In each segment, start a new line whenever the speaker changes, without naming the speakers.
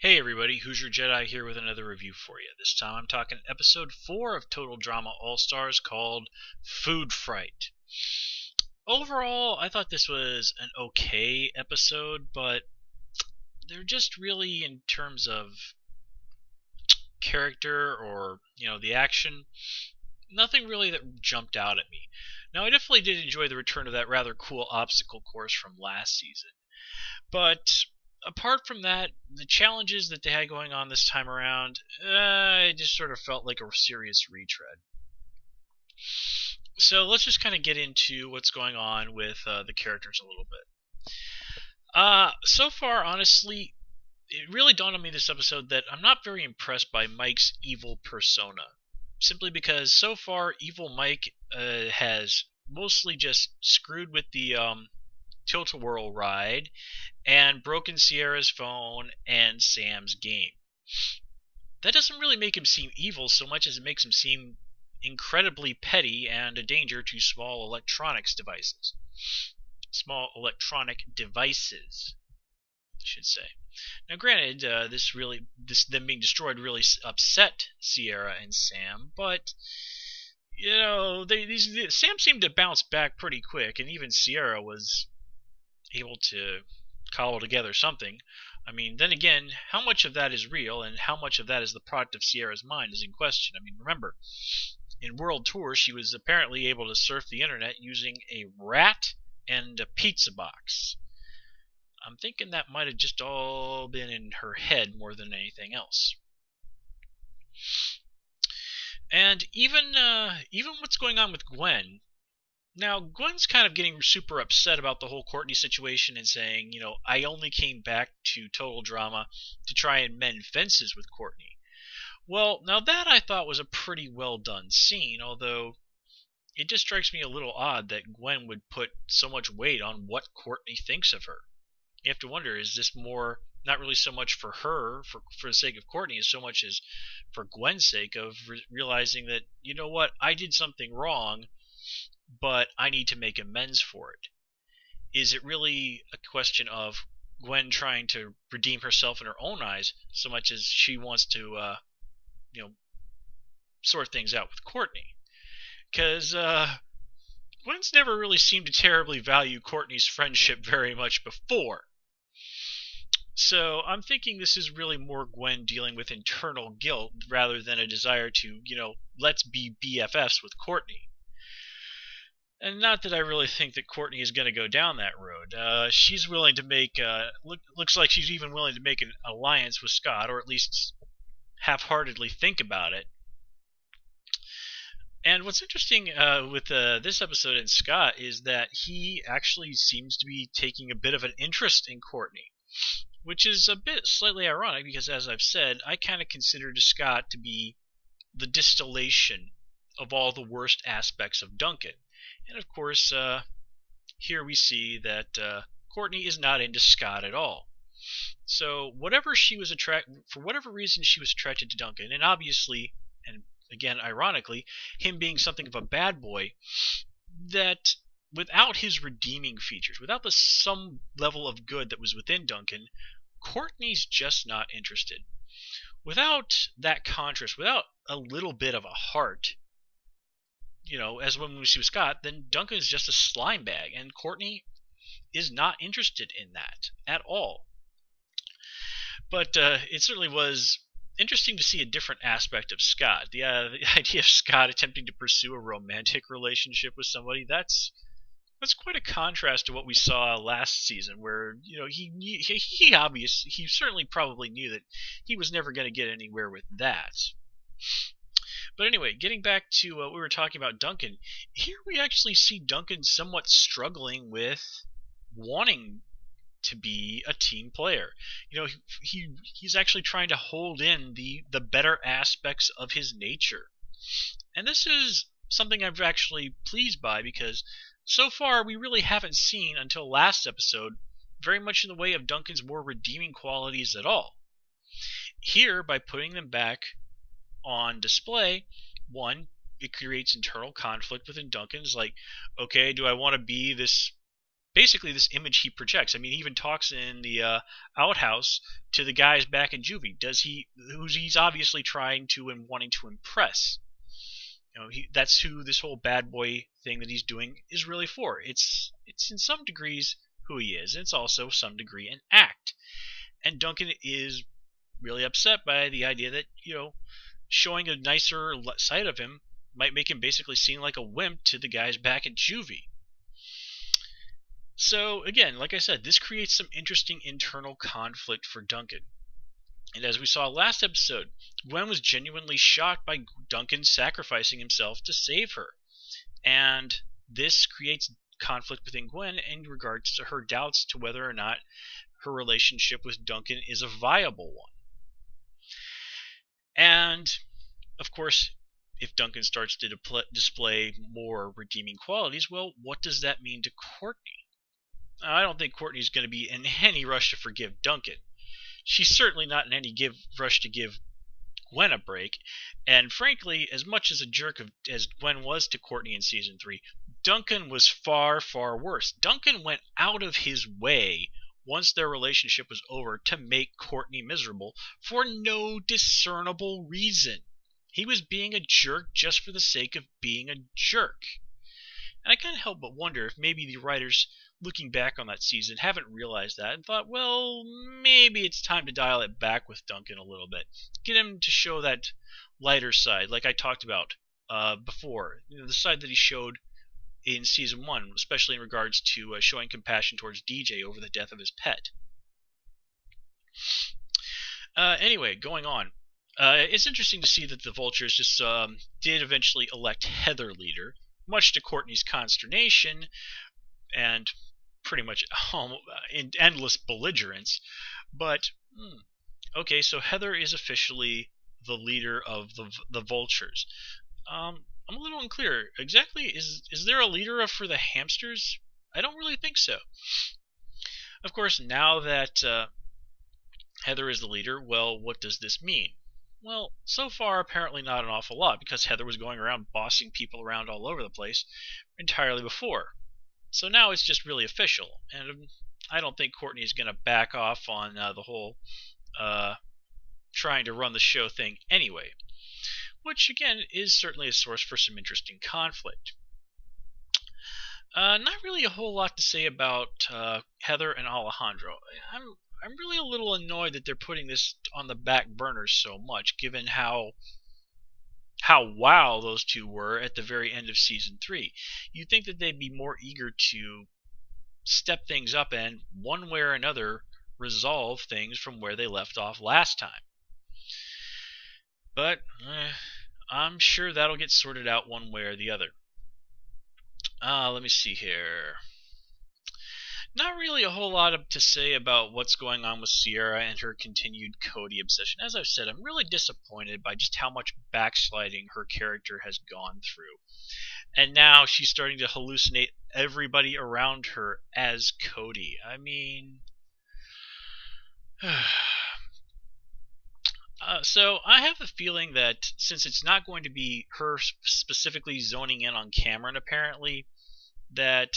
Hey everybody, Who's Your Jedi here with another review for you. This time I'm talking episode 4 of Total Drama All-Stars called Food Fright. Overall, I thought this was an okay episode, but they're just really, in terms of character or, the action, nothing really that jumped out at me. Now, I definitely did enjoy the return of that rather cool obstacle course from last season, but apart from that, the challenges that they had going on this time around, it just sort of felt like a serious retread. So let's just kind of get into what's going on with the characters a little bit. So far, honestly, it really dawned on me this episode that I'm not very impressed by Mike's evil persona. Simply because so far, evil Mike has mostly just screwed with the Tilt-A-Whirl ride and broken Sierra's phone and Sam's game. That doesn't really make him seem evil so much as it makes him seem incredibly petty and a danger to small electronic devices. I should say. Now, granted, them being destroyed really upset Sierra and Sam, but Sam seemed to bounce back pretty quick, and even Sierra was able to cobble together something. I mean, then again, how much of that is real and how much of that is the product of Sierra's mind is in question. I mean, remember, in World Tour, she was apparently able to surf the internet using a rat and a pizza box. I'm thinking that might have just all been in her head more than anything else. And even what's going on with Gwen. Now, Gwen's kind of getting super upset about the whole Courtney situation and saying, I only came back to Total Drama to try and mend fences with Courtney. Well, now that I thought was a pretty well done scene, although it just strikes me a little odd that Gwen would put so much weight on what Courtney thinks of her. You have to wonder, is this more not really so much for her, for the sake of Courtney, as so much as for Gwen's sake of realizing that, you know what, I did something wrong, but I need to make amends for it. Is it really a question of Gwen trying to redeem herself in her own eyes so much as she wants to, sort things out with Courtney? Because Gwen's never really seemed to terribly value Courtney's friendship very much before. So I'm thinking this is really more Gwen dealing with internal guilt rather than a desire to, let's be BFFs with Courtney. And not that I really think that Courtney is going to go down that road. She's willing to make, looks like she's even willing to make an alliance with Scott, or at least half-heartedly think about it. And what's interesting with this episode and Scott is that he actually seems to be taking a bit of an interest in Courtney, which is a bit slightly ironic because, as I've said, I kind of consider Scott to be the distillation of all the worst aspects of Duncan. And of course, here we see that Courtney is not into Scott at all. So for whatever reason she was attracted to Duncan, and obviously, and again ironically, him being something of a bad boy, that without his redeeming features, without some level of good that was within Duncan, Courtney's just not interested. Without that contrast, without a little bit of a heart, as when we see with Scott, then Duncan is just a slime bag, and Courtney is not interested in that at all. But it certainly was interesting to see a different aspect of Scott. The idea of Scott attempting to pursue a romantic relationship with somebody, that's quite a contrast to what we saw last season, where he certainly probably knew that he was never going to get anywhere with that. But anyway, getting back to what we were talking about Duncan, here we actually see Duncan somewhat struggling with wanting to be a team player. He's actually trying to hold in the better aspects of his nature. And this is something I'm actually pleased by because so far we really haven't seen, until last episode, very much in the way of Duncan's more redeeming qualities at all. Here, by putting them back on display, one, it creates internal conflict within Duncan. It's like, okay, do I want to be this basically this image he projects. I mean, he even talks in the outhouse to the guys back in juvie. He's obviously trying to and wanting to impress. That's who this whole bad boy thing that he's doing is really for. It's in some degrees who he is, and it's also some degree an act. And Duncan is really upset by the idea that, showing a nicer side of him might make him basically seem like a wimp to the guys back at juvie. So again, like I said, this creates some interesting internal conflict for Duncan. And as we saw last episode, Gwen was genuinely shocked by Duncan sacrificing himself to save her. And this creates conflict within Gwen in regards to her doubts to whether or not her relationship with Duncan is a viable one. And, of course, if Duncan starts to display more redeeming qualities, well, what does that mean to Courtney? Now, I don't think Courtney's going to be in any rush to forgive Duncan. She's certainly not in any rush to give Gwen a break, and frankly, as much as a jerk as Gwen was to Courtney in Season 3, Duncan was far, far worse. Duncan went out of his way once their relationship was over to make Courtney miserable for no discernible reason. He was being a jerk just for the sake of being a jerk. And I can't help but wonder if maybe the writers, looking back on that season, haven't realized that and thought, well, maybe it's time to dial it back with Duncan a little bit. Get him to show that lighter side, like I talked about before. The side that he showed in Season 1, especially in regards to showing compassion towards DJ over the death of his pet. Anyway, going on. It's interesting to see that the Vultures just did eventually elect Heather leader, much to Courtney's consternation and pretty much in endless belligerence. But, okay, so Heather is officially the leader of the Vultures. I'm a little unclear. Exactly, is there a leader for the hamsters? I don't really think so. Of course, now that Heather is the leader, well, what does this mean? Well, so far, apparently not an awful lot, because Heather was going around bossing people around all over the place entirely before. So now it's just really official, and I don't think Courtney is going to back off on the whole trying to run the show thing anyway, which, again, is certainly a source for some interesting conflict. Not really a whole lot to say about Heather and Alejandro. I'm really a little annoyed that they're putting this on the back burner so much, given how wow those two were at the very end of Season 3. You'd think that they'd be more eager to step things up and, one way or another, resolve things from where they left off last time. But I'm sure that'll get sorted out one way or the other. Let me see here. Not really a whole lot to say about what's going on with Sierra and her continued Cody obsession. As I've said, I'm really disappointed by just how much backsliding her character has gone through. And now she's starting to hallucinate everybody around her as Cody. I mean... So I have the feeling that since it's not going to be her specifically zoning in on Cameron, apparently, that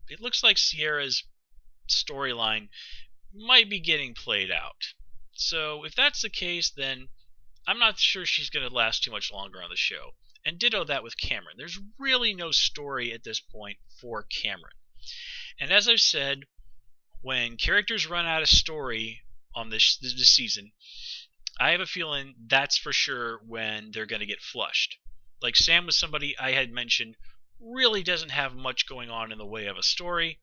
it looks like Sierra's storyline might be getting played out. So if that's the case, then I'm not sure she's going to last too much longer on the show. And ditto that with Cameron. There's really no story at this point for Cameron. And as I've said, when characters run out of story on this season, I have a feeling that's for sure when they're going to get flushed. Like Sam was somebody I had mentioned really doesn't have much going on in the way of a story,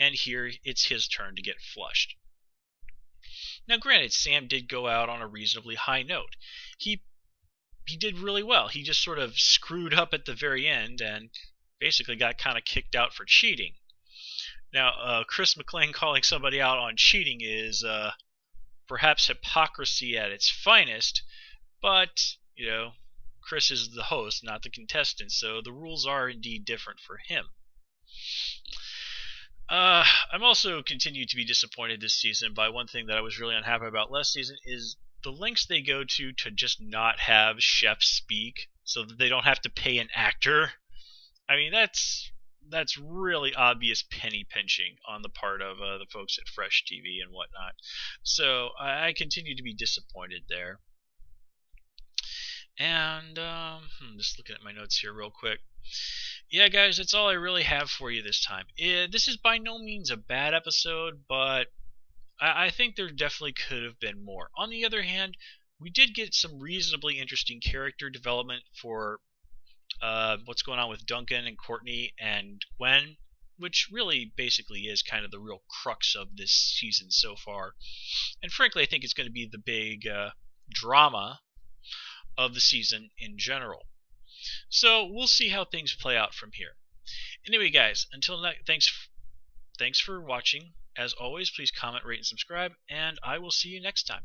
and here it's his turn to get flushed. Now granted, Sam did go out on a reasonably high note. He did really well. He just sort of screwed up at the very end and basically got kind of kicked out for cheating. Now, Chris McLean calling somebody out on cheating is perhaps hypocrisy at its finest, but, Chris is the host, not the contestant, so the rules are indeed different for him. I'm also continued to be disappointed this season by one thing that I was really unhappy about last season is the lengths they go to just not have chefs speak so that they don't have to pay an actor. I mean, that's that's really obvious penny pinching on the part of the folks at Fresh TV and whatnot. So I continue to be disappointed there. And just looking at my notes here real quick. Yeah, guys, that's all I really have for you this time. This is by no means a bad episode, but I think there definitely could have been more. On the other hand, we did get some reasonably interesting character development for what's going on with Duncan and Courtney and Gwen, which really basically is kind of the real crux of this season so far. And frankly, I think it's going to be the big drama of the season in general. So we'll see how things play out from here. Anyway, guys, until next, thanks for watching. As always, please comment, rate, and subscribe, and I will see you next time.